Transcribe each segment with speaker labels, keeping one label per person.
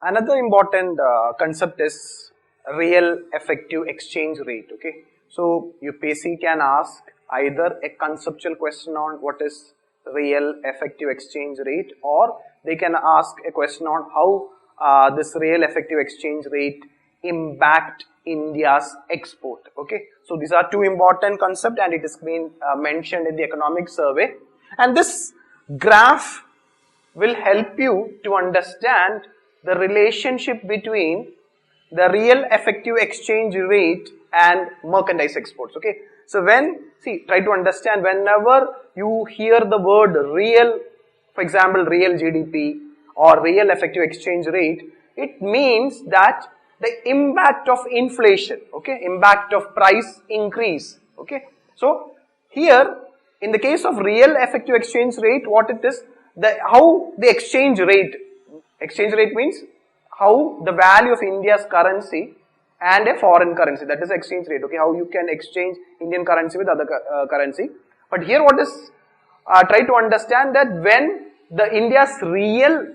Speaker 1: Another important concept is real effective exchange rate. Okay, so UPSC can ask either a conceptual question on what is real effective exchange rate, or they can ask a question on how this real effective exchange rate impact India's export. Okay, so these are two important concepts, and it is been mentioned in the economic survey. And this graph will help you to understand the relationship between the real effective exchange rate and merchandise exports. Okay, so try to understand, whenever you hear the word real, for example, real GDP or real effective exchange rate, it means that the impact of inflation, okay, impact of price increase. Okay, so here in the case of real effective exchange rate, what it is, how the exchange rate means how the value of India's currency and a foreign currency, that is exchange rate. Okay, how you can exchange Indian currency with other currency. But here what is, try to understand that when the India's real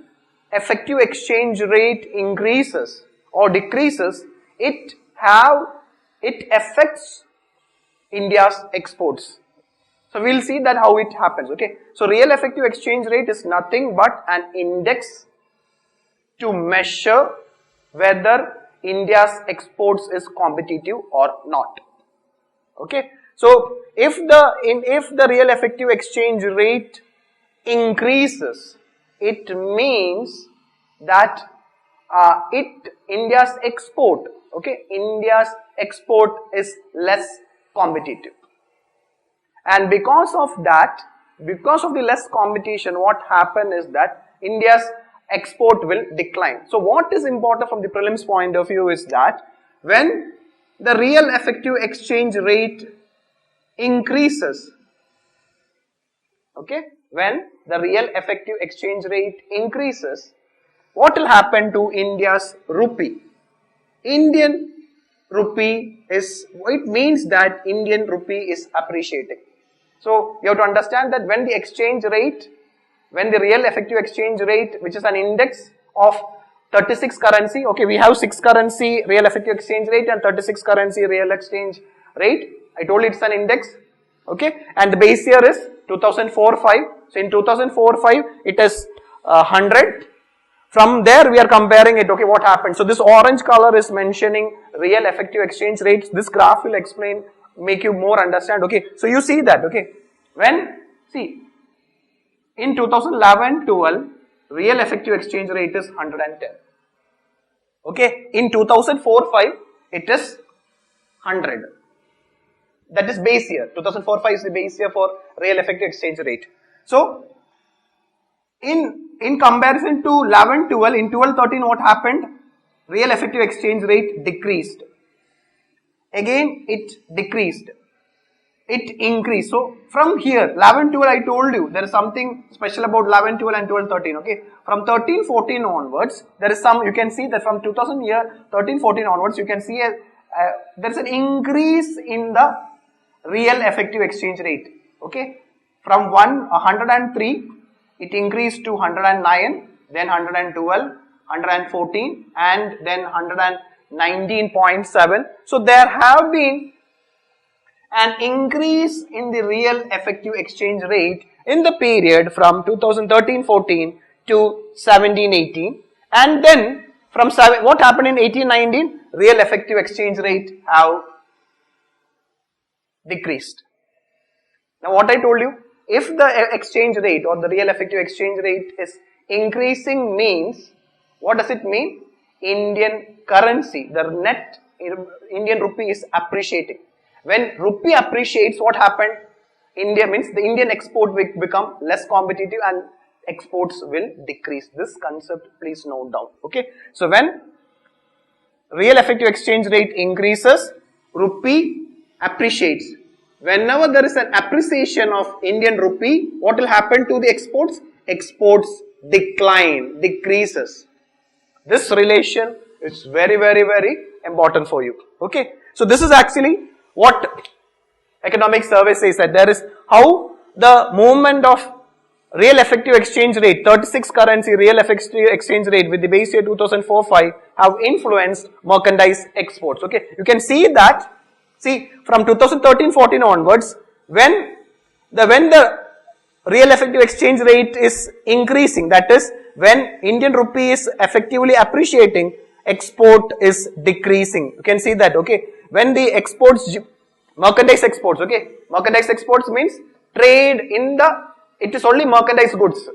Speaker 1: effective exchange rate increases or decreases, it affects India's exports. So we'll see that how it happens. Okay, so real effective exchange rate is nothing but an index to measure whether India's exports is competitive or not. Okay, so if the real effective exchange rate increases, it means that India's export is less competitive. And because of the less competition, what happens is that India's export will decline. So what is important from the prelims point of view is that when the real effective exchange rate increases, okay, when the real effective exchange rate increases, what will happen to India's rupee? It means that Indian rupee is appreciating. So you have to understand that when the real effective exchange rate, which is an index of 36 currency, okay, we have 6 currency real effective exchange rate and 36 currency real exchange rate. I told you it's an index, okay, and the base year is 2004-05. So in 2004-05, it is 100. From there we are comparing it. Okay, what happened? So this orange color is mentioning real effective exchange rates. This graph will make you more understand. Okay, so you see that. Okay, in 2011-12, real effective exchange rate is 110. Okay, in 2004-05, it is 100. That is base year. 2004-05 is the base year for real effective exchange rate. So in comparison to 11-12, in 12-13, what happened? Real effective exchange rate decreased. Again, it decreased. It increased. So from here, 11-12, I told you there is something special about 11-12 and 12-13. Okay, from 13-14 onwards, there is you can see that from 13-14 onwards, you can see there is an increase in the real effective exchange rate. Okay, from 103, it increased to 109, then 112, 114, and then 119.7. So there have been an increase in the real effective exchange rate in the period from 2013-14 to 17-18, and then from what happened in 18-19, real effective exchange rate have decreased. Now what I told you, if the exchange rate or the real effective exchange rate is increasing, means, what does it mean? Indian currency, the net Indian rupee is appreciating. When rupee appreciates, what happened? The Indian export will become less competitive and exports will decrease. This concept please note down. Okay, so when real effective exchange rate increases, rupee appreciates. Whenever there is an appreciation of Indian rupee, what will happen to the exports? Exports decreases. This relation is very, very, very important for you. Okay, so this is actually what economic survey says, that there is how the movement of real effective exchange rate, 36 currency real effective exchange rate with the base year 2004-5 have influenced merchandise exports. Okay, you can see that, see from 2013-14 onwards, when the real effective exchange rate is increasing, that is when Indian rupee is effectively appreciating, export is decreasing. You can see that, okay, when the exports, merchandise exports, okay, merchandise exports means trade in the, it is only merchandise goods.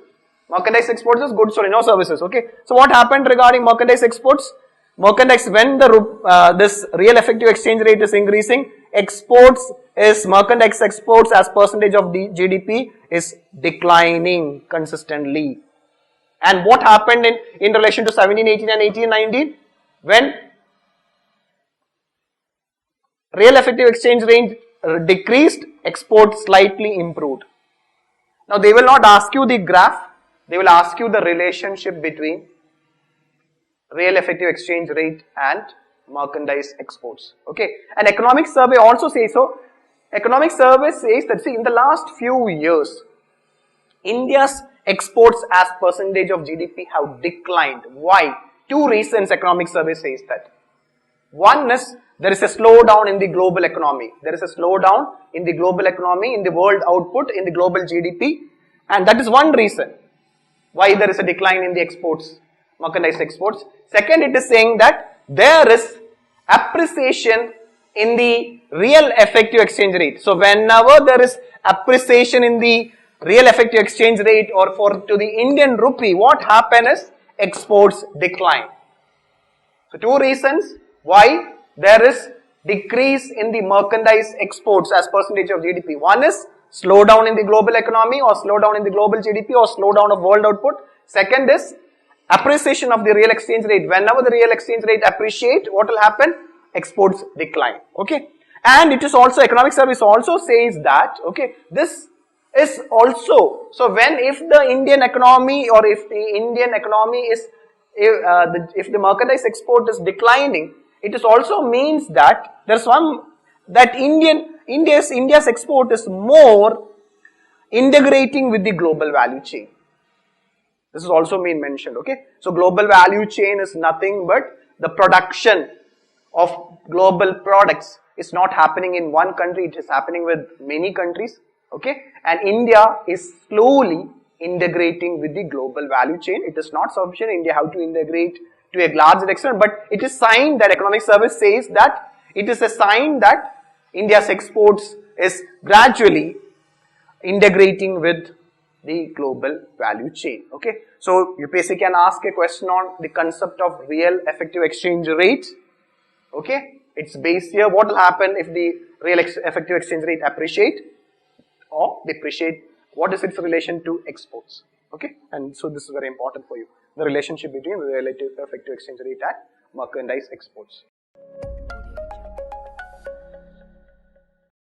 Speaker 1: Merchandise exports is goods only, no services, okay. So what happened regarding merchandise exports? Merchandise, when the this real effective exchange rate is increasing, exports is merchandise exports as percentage of the GDP is declining consistently. And what happened in relation to 17-18 and 18-19? When real effective exchange rate decreased, exports slightly improved. Now they will not ask you the graph, they will ask you the relationship between real effective exchange rate and merchandise exports. Okay, an economic survey also says so. Economic survey says that, see, in the last few years, India's exports as percentage of GDP have declined. Why? Two reasons economic survey says that. One is there is a slowdown in the global economy. There is a slowdown in the global economy, in the world output, in the global GDP, and that is one reason why there is a decline in the exports, merchandise exports. Second, it is saying that there is appreciation in the real effective exchange rate. So whenever there is appreciation in the real effective exchange rate or to the Indian rupee, what happens is exports decline. So two reasons why there is decrease in the merchandise exports as percentage of GDP. One is slowdown in the global economy or slowdown in the global GDP or slowdown of world output. Second is appreciation of the real exchange rate. Whenever the real exchange rate appreciate, what will happen? Exports decline. Okay. And it is also, economic service also says that, okay, this is also, so when, if the Indian economy or if the Indian economy is, if the merchandise export is declining, it is also means that there's one, that India's export is more integrating with the global value chain. This is also been mentioned, okay. So global value chain is nothing but the production of global products is not happening in one country, it is happening with many countries, okay. And India is slowly integrating with the global value chain. It is not sufficient, India have to integrate to a large extent, but it is sign that economic service says that it is a sign that India's exports is gradually integrating with the global value chain. Okay, so UPSC can ask a question on the concept of real effective exchange rate. Okay, it's based here. What will happen if the real effective exchange rate appreciate or depreciate? What is its relation to exports? Okay, and so this is very important for you. The relationship between the relative effective exchange rate and merchandise exports.